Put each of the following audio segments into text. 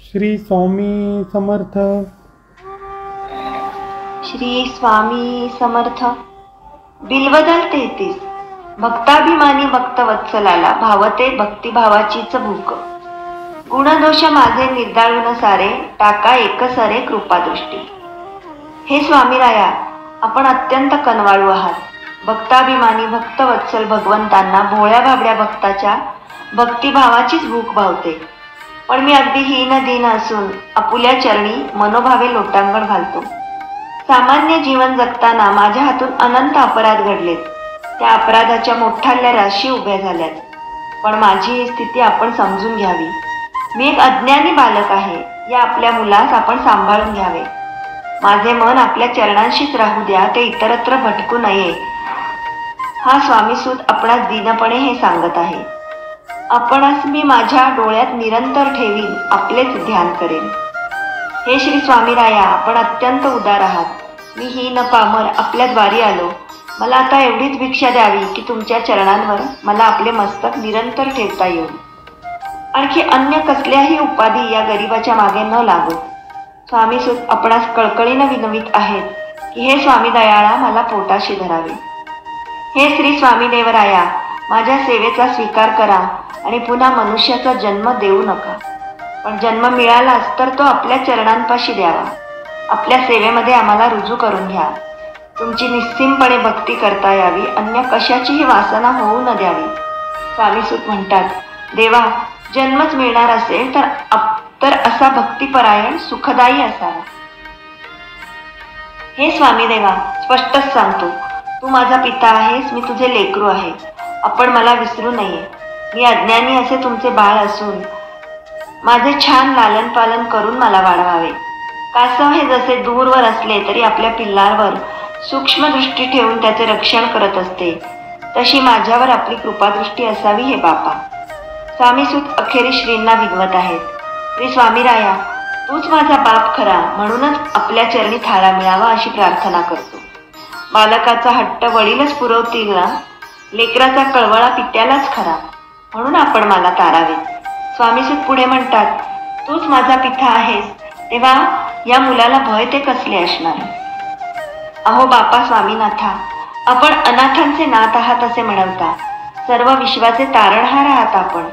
श्री स्वामी समर्थ. श्री स्वामी समर्थ. बिलवदल 33. भक्ताभिमानी भक्तवत्सलाला भावते भक्तिभावाचीच भूक. गुणदोष माझे निर्दाळून सारे, टाका एकसरे कृपादृष्टी. हे स्वामीराया, आपण अत्यंत कनवाळू आहात. भक्ताभिमानी भक्तवत्सल भगवंतांना भोळ्या भाबड्या भक्ताच्या भक्तिभावाचीच भूक भावते. पण मी अगदी हीन दीन असून आपुल्या चरणी मनोभावे लोटांगण घालतो. सामान्य जीवन जगताना माझ्या हातून अनंत अपराध घडलेत. त्या अपराधाच्या मोठाल्या राशी उभ्या झाल्यात. पण माझी ही स्थिती आपण समजून घ्यावी. मी एक अज्ञानी बालक आहे. या आपल्या मुलास आपण सांभाळून घ्यावे. माझे मन आपल्या चरणांशीच राहू द्या, ते इतरत्र भटकू नये. हा स्वामीसूत आपणास दीनपणे हे सांगत आहे. आपणास मी माझ्या डोळ्यात निरंतर ठेवीन, आपलेच ध्यान करेन. हे श्री स्वामीराया, आपण अत्यंत उदार आहात. मी हीन पामर आपल्या द्वारी आलो. मला आता एवढीच भिक्षा द्यावी की तुमच्या चरणांवर मला आपले मस्तक निरंतर ठेवता येईल. आणखी अन्य कसल्याही उपाधी या गरिबाच्या मागे न लागो. स्वामीसूत आपणास कळकळीनं विनवित आहेत की हे स्वामी दयाळा, मला पोटाशी धरावे. हे श्री स्वामी देवराया, माझ्या सेवेचा स्वीकार करा आणि पुन्हा मनुष्याचा जन्म देऊ नका. पण जन्म मिळालाच तर तो आपल्या चरणांपाशी द्यावा. आपल्या सेवेमध्ये आम्हाला रुजू करून घ्या. तुमची निस्सीमपणे भक्ती करता यावी, अन्य कशाचीही वासना होऊ न द्यावी. स्वामीसूत म्हणतात, देवा, जन्मच मिळणार असेल तर असा भक्तिपरायण सुखदायी असावा. हे स्वामी देवा, स्पष्टच सांगतो, तू माझा पिता आहेस, मी तुझे लेकरू आहे. आपण मला विसरू नये. मी अज्ञानी असे तुमचे बाळ असून माझे छान लालन पालन करून मला वाढवावे. कासव हे जसे दूरवर असले तरी आपल्या पिल्लावर सूक्ष्म दृष्टी ठेवून त्याचे रक्षण करत असते, तशी माझ्यावर आपली कृपादृष्टी असावी हे बापा. स्वामीसूत अखेरी श्रींना विनवत आहेत. श्री स्वामीराया, तूच माझा बाप खरा, म्हणूनच आपल्या चरणी थाळा मिळावा अशी प्रार्थना करतो. बालकाचा हट्ट वडीलच पुरवतील ना, लेकराचा कळवळा पित्यालाच खरा, म्हणून आपण मला तारावे. स्वामीसूत पुढे म्हणतात, तूच माझा पिता आहेस, तेव्हा या मुलाला भय ते कसले असणार. अहो बापा स्वामीनाथा, आपण अनाथांचे नाथ आहात असे म्हणवता. सर्व विश्वाचे तारणहार आहात आपण.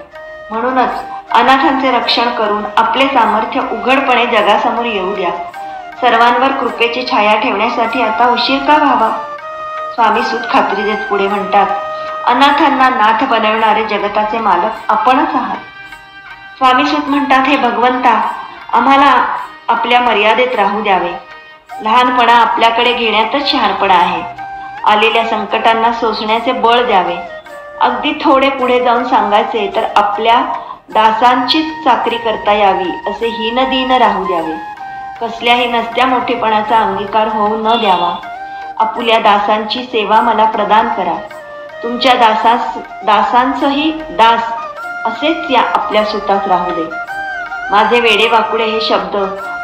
म्हणूनच अनाथांचे रक्षण करून आपले सामर्थ्य उघडपणे जगासमोर येऊ द्या. सर्वांवर कृपेची छाया ठेवण्यासाठी आता उशीर का व्हावा. स्वामीसूत खात्री देत पुढे म्हणतात, अनाथांना नाथ बनवणारे जगताचे मालक आपणच आहात. स्वामीसूत म्हणतात, हे भगवंता, आम्हाला आपल्या मर्यादेत राहू द्यावे. लहानपणा आपल्याकडे घेण्यातच शहाणपणा आहे. आलेल्या संकटांना सोसण्याचे बळ द्यावे. अगदी थोडे पुढे जाऊन सांगायचे तर आपल्या दासांचीच चाकरी करता यावी असे हीनदीन राहू द्यावे. कसल्याही नसत्या मोठेपणाचा अंगीकार होऊ न द्यावा. आपुल्या दासांची सेवा मला प्रदान करा. तुमच्या दासांचंही दास असेच या आपल्या सुतास राहू दे. माझे वेडे वाकुडे हे शब्द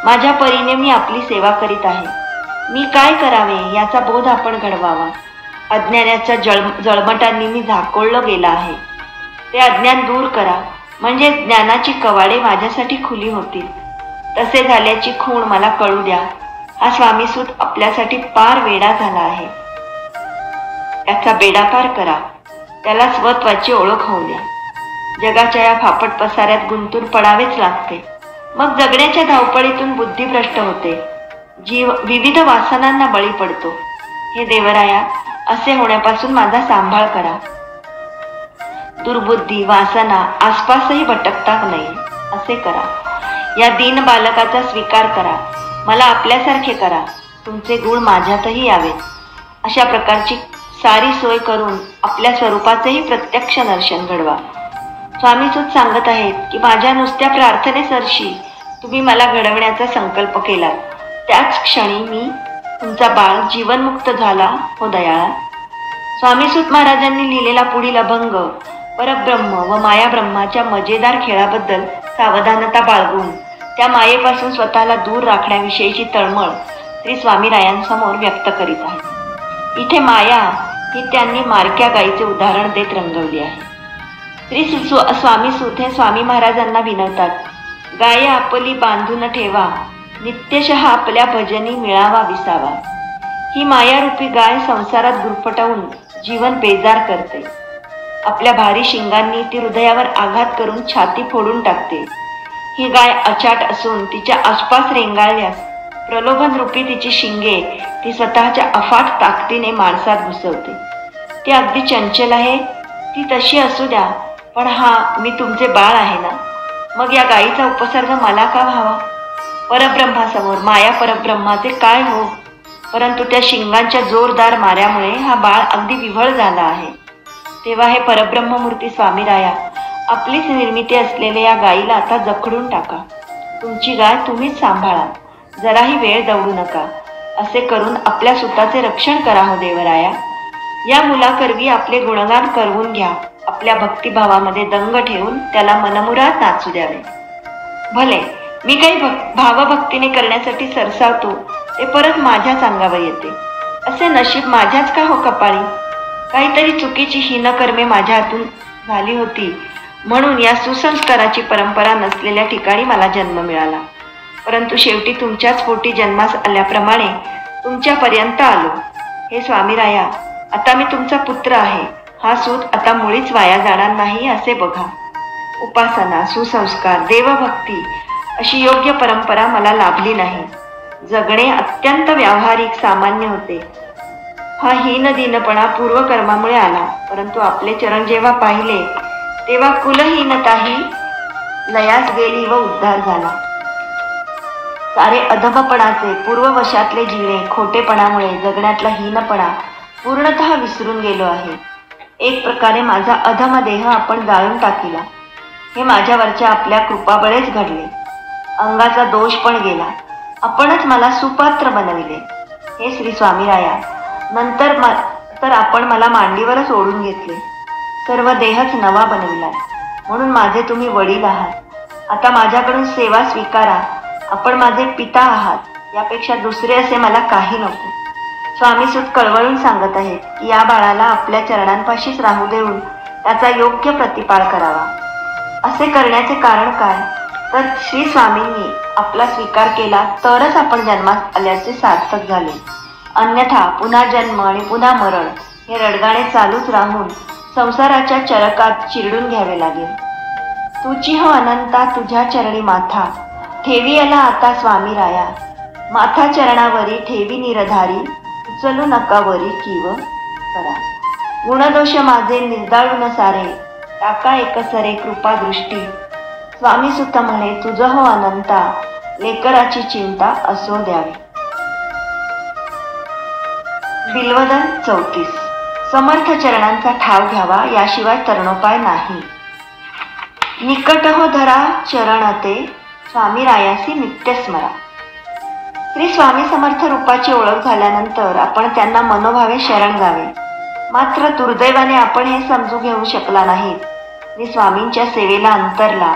माझ्या परीने मी आपली सेवा करीत आहे. मी काय करावे याचा बोध आपण घडवावा. अज्ञानाच्या जळमटांनी मी झाकोळलं गेला आहे. ते अज्ञान दूर करा, म्हणजे ज्ञानाची कवाडे माझ्यासाठी खुली होतील. तसे झाल्याची खूण मला कळू द्या. हा स्वामीसूत आपल्यासाठी पार वेडा झाला आहे. त्याचा बेडापार करा. त्याला स्वत्वाची ओळख होऊ द्या. जगाच्या या फापट पसाऱ्यात गुंतून पडावेच लागते. मग जगण्याच्या धावपळीतून बुद्धी भ्रष्ट होते. जीव विविध वासनांना बळी पडतो. हे देवराया, असे होण्यापासून माझा सांभाळ करा. दुर्बुद्धी वासना आसपासही भटकता नाही असे करा. या दीन बालकाचा स्वीकार करा. मला आपल्यासारखे करा. तुमचे गुण माझ्यातही यावेत. अशा प्रकारची सारी सोय करून आपल्या स्वरूपाचेही प्रत्यक्ष दर्शन घडवा. स्वामीसूत सांगत आहेत की माझ्या नुसत्या प्रार्थनेसरशी तुम्ही मला घडवण्याचा संकल्प केला, त्याच क्षणी मी तुमचा बाळ जीवनमुक्त झाला हो दयाळा. स्वामीसूत महाराजांनी लिहिलेला पुढील अभंग परब्रह्म व मायाब्रह्माच्या मजेदार खेळाबद्दल सावधानता बाळगून त्या मायेपासून स्वतःला दूर राखण्याविषयीची तळमळ श्री स्वामीरायांसमोर व्यक्त करीत आहे. इथे माया ही त्यांनी मारक्या गायीचे उदाहरण देत रंगवली आहे. श्री स्वामीसूत हे स्वामी महाराजांना विनवतात, गाय आपली बांधून ठेवा, नित्यशः आपल्या भजनी मिळावा विसावा. ही मायारूपी गाय संसारात गुरफटवून जीवन बेजार करते. आपल्या भारी शिंगांनी ती हृदयावर आघात करून छाती फोडून टाकते. ही गाय अचाट असून तिच्या आसपास रेंगाळल्यास प्रलोभन रूपी तिची शिंगे ती स्वतःच्या अफाट ताकदीने माणसात घुसवते. ती अगदी चंचल आहे, ती तशी असू द्या, पण मी तुमचे बाळ आहे ना, मग या गायीचा उपसर्ग मला का व्हावा? परब्रह्मासमोर माया परब्रह्माचे काय हो? परंतु त्या शिंगांच्या जोरदार माऱ्यामुळे हा बाळ अगदी विव्हळ झाला आहे. तेव्हा हे परब्रह्ममूर्ती स्वामीराया, आपलीच निर्मिती असलेल्या या गायीला आता जखडून टाका. तुमची गाय तुम्हीच सांभाळा, जराही वेळ दवडू नका. असे करून आपल्या सुताचे रक्षण करा हो देवराया. या मुलाकरवी आपले गुणगान करवून घ्या. आपल्या भक्तिभावामध्ये दंग ठेवून त्याला मनमुराद नाचू द्यावे. भले मी काही भावभक्तीने करण्यासाठी सरसावतो ते परत माझ्याच अंगावर येते. असे नशीब माझ्याच का हो कपाळी? काहीतरी चुकीची हीनकर्मे माझ्या हातून झाली होती, म्हणून या सुसंस्काराची परंपरा नसलेल्या ठिकाणी मला जन्म मिळाला. परंतु शेवटी तुमच्याच पोटी जन्मास आल्याप्रमाणे तुमच्यापर्यंत आलो. हे स्वामीराया, आता मी तुमचा पुत्र आहे. हा सूत आता मुळीच वाया जाणार नाही असे बघा. उपासना, सुसंस्कार, देवभक्ती अशी योग्य परंपरा मला लाभली नाही. जगणे अत्यंत व्यावहारिक सामान्य होते. हा हीनदीनपणा पूर्वकर्मामुळे आला. परंतु आपले चरण जेव्हा पाहिले तेव्हा कुलहीनताही लयास गेली व उद्धार झाला. सारे अधमपणाचे पूर्ववशातले जिणे खोटेपणामुळे जगण्यातला हीनपणा पूर्णतः विसरून गेलो आहे. एक प्रकारे माझा अधम देह आपण जाळून टाकिला. हे माझ्यावरच्या आपल्या कृपाबळेच घडले. अंगाचा दोष पण गेला. आपणच मला सुपात्र बनविले. हे श्री स्वामीराया, नंतर तर आपण मला मांडीवरच ओढून घेतले. सर्व देहच नवा बनविला. म्हणून माझे तुम्ही वडील आहात. आता माझ्याकडून सेवा स्वीकारा. आपण माझे पिता आहात. यापेक्षा दुसरे असे मला काही नको. स्वामीसूत कळवळून सांगत आहेत की या बाळाला आपल्या चरणांपाशीच राहू देऊन त्याचा योग्य प्रतिपाळ करावा. असे करण्याचे कारण काय? तर श्री स्वामींनी आपला स्वीकार केला तरच आपण जन्मास आल्याचे सार्थक झाले. अन्यथा पुन्हा जन्म आणि पुन्हा मरण हे रडगाणे चालूच राहून संसाराच्या चरकात चिरडून घ्यावे लागेल. तुझी हो अनंता तुझ्या चरणी माथा, ठेवी आला आता स्वामीराया. माथा चरणावरी ठेवी निरधारी, उचलू नका वरी किव करा. गुणदोष माझे निर्दाळून सारे, टाका एकसरे कृपा दृष्टी. स्वामीसुत म्हणे तुझ हो अनंता, लेकराची चिंता असो द्यावी. बिल्वदन 34. समर्थ चरणांचा ठाव घ्यावा, याशिवाय तरणोपाय नाही. निकट हो धरा चरणते, स्वामीरायासी नित्य स्मरा. श्री स्वामी समर्थ रूपाची ओळख झाल्यानंतर आपण त्यांना मनोभावे शरण जावे. मात्र दुर्दैवाने आपण हे समजू घेऊ शकला नाही. श्री स्वामींच्या सेवेला अंतरला,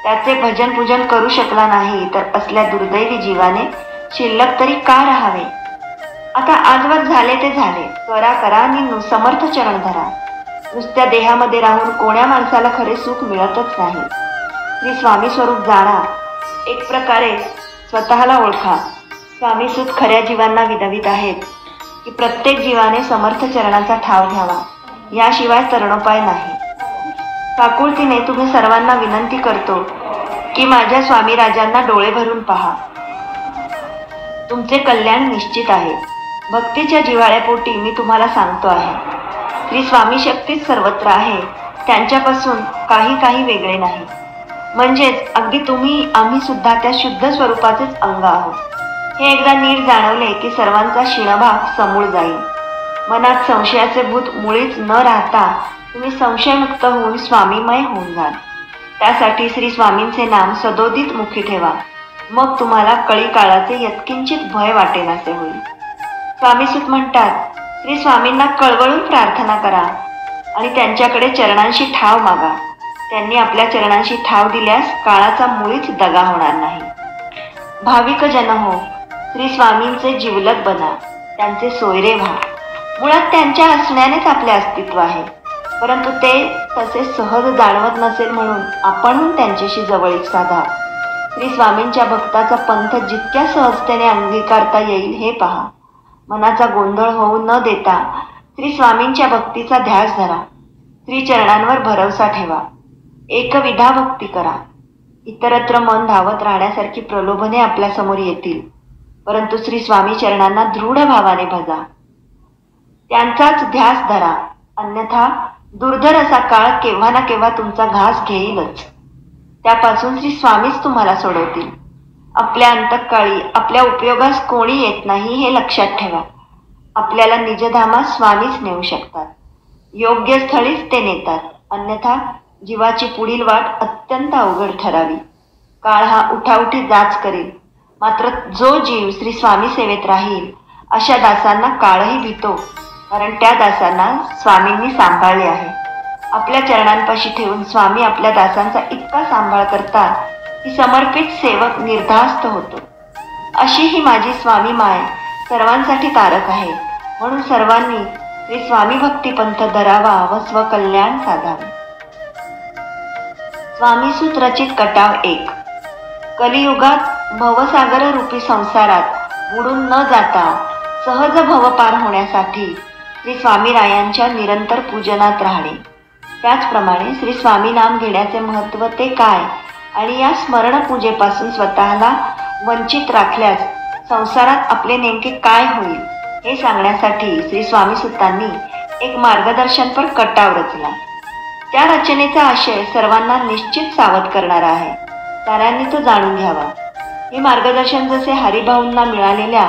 त्याचे भजन पूजन करू शकला नाही, तर असल्या दुर्दैवी जीवाने शिल्लक तरी का राहावे? आता आजवर झाले ते झाले. त्वरा करा आणि समर्थ चरण धरा. नुसत्या देहामध्ये राहून कोण्या माणसाला खरे सुख मिळतच नाही. श्री स्वामी स्वरूप जाणा. एक प्रकारे स्वतःला ओळखा. स्वामीसूत खऱ्या जीवांना विनवित आहेत की प्रत्येक जीवाने समर्थ चरणाचा ठाव घ्यावा, याशिवाय तरणोपाय नाही. काकुळतीने तुम्ही सर्वांना विनंती करतो की माझ्या स्वामीराजांना डोळे भरून पहा. तुमचे कल्याण निश्चित आहे. भक्तीच्या जिव्हाळ्यापोटी मी तुम्हाला सांगतो आहे. श्री स्वामी शक्तीच सर्वत्र आहे. त्यांच्यापासून काही वेगळे नाही. म्हणजेच अगदी तुम्ही आम्ही सुद्धा त्या शुद्ध स्वरूपाचेच अंग आहोत. हे एकदा नीट जाणवले की सर्वांचा शिणभाग समूळ जाईल. मनात संशयाचे भूत मुळीच न राहता तुम्ही संशयमुक्त होऊन स्वामीमय होऊन जाल. त्यासाठी श्री स्वामींचे नाम सदोदित मुखी ठेवा. मग तुम्हाला कळी काळाचे यत्किंचित भय वाटेनासे होईल. स्वामीसूत म्हणतात, श्री स्वामींना कळवळून प्रार्थना करा आणि त्यांच्याकडे चरणांशी ठाव मागा. त्यांनी आपल्या चरणांशी ठाव दिल्यास काळाचा मुळीच दगा होणार नाही. भाविक जन हो, श्री स्वामींचे जिवलग बना, त्यांचे सोयरे व्हा. मुळात त्यांच्या असण्यानेच आपले अस्तित्व आहे. परंतु ते तसे सहज जाणवत नसेल म्हणून आपणहून त्यांच्याशी जवळीक साधा. श्री स्वामींच्या भक्ताचा पंथ जितक्या सहजतेने अंगीकारता येईल हे पहा. मनाचा गोंधळ होऊ न देता श्री स्वामींच्या भक्तीचा ध्यास धरा. श्री चरणांवर भरवसा ठेवा. एकविधा भक्ती करा. इतरत्र मन धावत राहण्यासारखी प्रलोभने आपल्यासमोर येतील, परंतु श्री स्वामी चरणांना दृढ भावाने भजा. त्यांचाच ध्यास धरा, अन्यथा दुर्धर असा काळ केव्हा ना केव्हा तुमचा घास घेईलच. त्यापासून श्री स्वामीच तुम्हाला सोडवतील. आपल्या अंतःकाळी आपल्या उपयोगास कोणी येत नाही हे लक्षात ठेवा. आपल्याला निजधामास स्वामीच नेऊ शकतात. योग्य स्थळीच ते नेतात, अन्यथा जीवाची पुढील वाट अत्यंत अवघड ठरावी. काळ हा उठाउठी जाच करेल, मात्र जो जीव श्री स्वामी सेवेत राहील अशा दासांना काळही भीतो, कारण त्या दासांना स्वामींनी सांभाळले आहे. आपल्या चरणांपाशी ठेवून स्वामी आपल्या दासांचा इतका सांभाळ करतात की समर्पित सेवक निर्धास्त होतो. अशी ही माझी स्वामी माय सर्वांसाठी तारक आहे. म्हणून सर्वांनी श्री स्वामी भक्ती पंथ धरावा व स्वकल्याण साधावे. स्वामी सूत्रचित कटाव 1. कलियुगात भवसागर रूपी संसारात बुडून न जाता सहज भव पार होण्यासाठी श्री स्वामीरायांच्या निरंतर पूजनात राहणे. त्याचप्रमाणे श्री स्वामी नाम घेण्याचे महत्त्व ते काय आणि या स्मरण पूजेपासून स्वतःला वंचित राखल्यास संसारात आपले नेमके काय होईल हे सांगण्यासाठी श्री स्वामी सुतांनी एक मार्गदर्शनपर कटाव रचला. त्या रचनेचा आशय सर्वांना निश्चित सावध करणारा आहे. साऱ्यांनी तो जाणून घ्यावा. हे मार्गदर्शन जसे हरिभाऊंना मिळालेल्या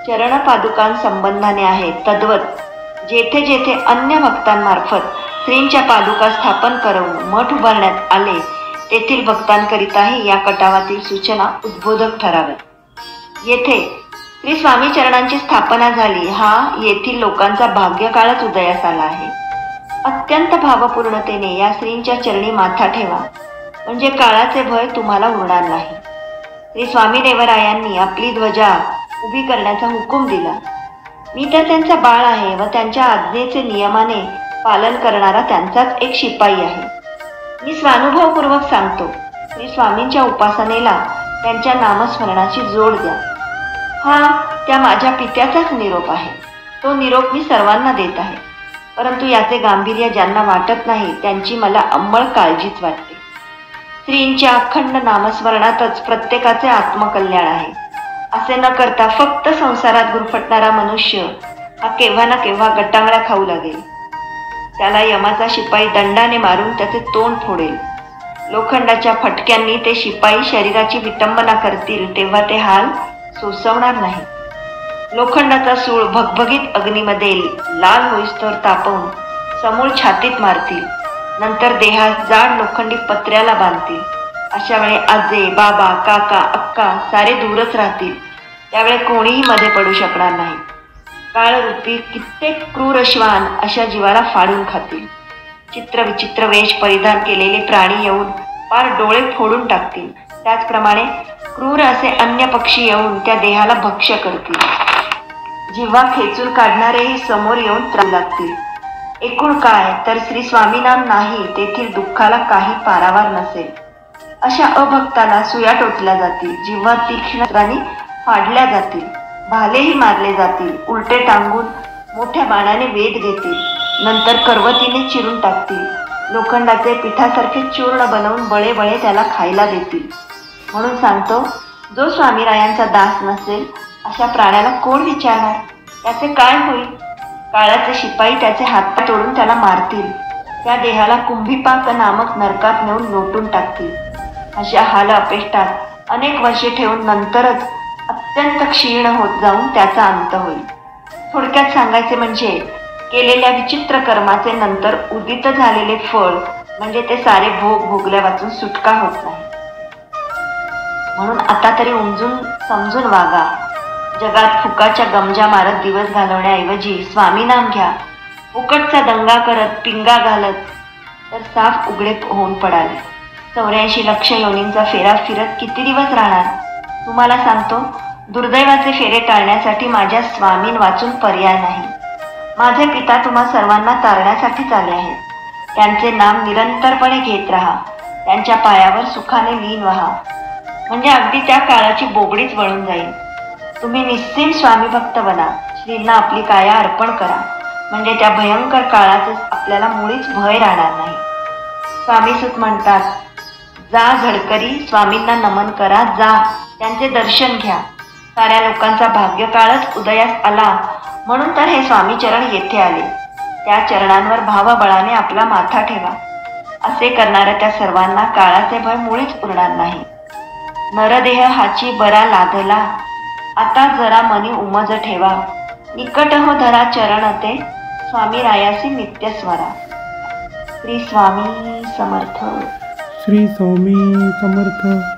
चरणपादुकांसंबंधाने आहे, तद्वत जेथे जेथे अन्य भक्तांमार्फत श्रींच्या पादुका स्थापन करून मठ उभारण्यात आले तेथील भक्तांकरिताही या कटावातील सूचना उद्बोधक ठराव्यात. येथे श्री स्वामी चरणांची स्थापना झाली हा येथील लोकांचा भाग्यकाळच उदयास आला आहे. अत्यंत भावपूर्णतेने या श्रींच्या चरणी माथा ठेवा, म्हणजे काळाचे भय तुम्हाला उरणार नाही. श्री स्वामी देवरायांनी आपली ध्वजा उभी करण्याचा हुकूम दिला. मी तर त्यांचा बाळ आहे व त्यांच्या आज्ञेचे नियमाने पालन करणारा त्यांचाच एक शिपाई आहे. मी स्वानुभवपूर्वक सांगतो, श्री स्वामींच्या उपासनेला त्यांच्या नामस्मरणाची जोड द्या. हा त्या माझ्या पित्याचाच निरोप आहे. तो निरोप मी सर्वांना देत आहे, परंतु याचे गांभीर्य ज्यांना वाटत नाही त्यांची मला अंमळ काळजीच वाटते. श्रींच्या अखंड नामस्मरणातच प्रत्येकाचे आत्मकल्याण आहे. असे न करता फक्त संसारात गुरफटणारा मनुष्य हा केव्हा ना केव्हा गटांगळ्या खाऊ लागेल. त्याला यमाचा शिपाई दंडाने मारून त्याचे तोंड फोडेल. लोखंडाच्या फटक्यांनी ते शिपाई शरीराची विटंबना करतील तेव्हा ते हाल सोसवणार नाही. लोखंडाचा सूळ भगभगीत अग्नीमध्ये लाल होईस्तोवर तापवून समूळ छातीत मारतील. नंतर देहात जाड लोखंडी पत्र्याला बांधतील. अशा वेळी आजे, बाबा, काका, अक्का सारे दूरच राहतील. त्यावेळी कोणीही मध्ये पडू शकणार नाही. काळरूपी कित्येक क्रूर श्वान अशा जीवाला फाडून खातील. चित्रविचित्र वेश परिधान केलेले प्राणी येऊन पार डोळे फोडून टाकतील. त्याचप्रमाणे क्रूर असे अन्य पक्षी येऊन त्या देहाला भक्ष्य करतील. जिव्हा खेचून काढणारेही समोर येऊन त्रास लागतील. एकूण काय तर श्री स्वामीनाम नाही तेथील दुःखाला काही पारावार नसेल. अशा अभक्ताला सुया टोचल्या जातील. जिव्हा तीक्ष्ण फाडल्या जातील. भालेही मारले जातील. उलटे टांगून मोठ्या बाणाने वेध घेतील. नंतर करवतीने चिरून टाकतील. लोखंडाचे पिठासारखे चूर्ण बनवून बळे बळे त्याला खायला देतील. म्हणून सांगतो, जो स्वामीरायांचा दास नसेल अशा प्राण्याला कोण विचारणार? त्याचे काय होईल? काळाचे शिपाई त्याचे हात तोडून त्याला मारतील. त्या देहाला कुंभीपाक नामक नरकात नेऊन लोटून टाकतील. अशा हाल अपेष्टात अनेक वर्षे ठेवून नंतरच अत्यंत क्षीण होत जाऊन त्याचा अंत होईल. थोडक्यात सांगायचे म्हणजे केलेल्या विचित्र कर्माचे नंतर उदित झालेले फळ म्हणजे ते सारे भोग भोगल्या वाचून सुटका होत नाही. म्हणून आता तरी उमजून समजून वागा. जगात फुकाच्या गमजा मारत दिवस घालवण्याऐवजी स्वामी नाम घ्या. फुकटचा दंगा करत पिंगा घालत तर साफ उघडे होऊन पडाल. 84 लक्ष योनींचा फेरा फिरत किती दिवस राहणार? तुम्हाला सांगतो, दुर्दैवाचे फेरे टाळण्यासाठी माझ्या स्वामीन वाचून पर्याय नाही. माझे पिता तुम्हा सर्वांना तारण्यासाठीच आले आहेत. त्यांचे नाम निरंतरपणे घेत राहा. त्यांच्या पायावर सुखाने लीन व्हा. म्हणजे अगदी त्या काळाची बोबडीच वळून जाईल. तुम्ही निश्चित स्वामी भक्त बना, श्रींना आपली काया अर्पण करा, म्हणजे त्या भयंकर काळातच आपल्याला मुळीच भय राहणार नाही. स्वामीसुत म्हणतात, जा झडकरी, स्वामींना नमन करा, जा त्यांचे दर्शन घ्या. साऱ्या लोकांचा भाग्यकाळच उदयास आला म्हणून तर हे स्वामी चरण येथे आले. त्या चरणांवर भावबळाने आपला माथा ठेवा. असे करणाऱ्या त्या सर्वांना काळाचे भय मुळीच उरणार नाही. नरदेह हाची बरा लादला, आता जरा मनी उमज ठेवा. निकट हो धरा चरण ते, स्वामी रायासी नित्य स्मरा. श्री स्वामी समर्थ. श्री स्वामी समर्थ.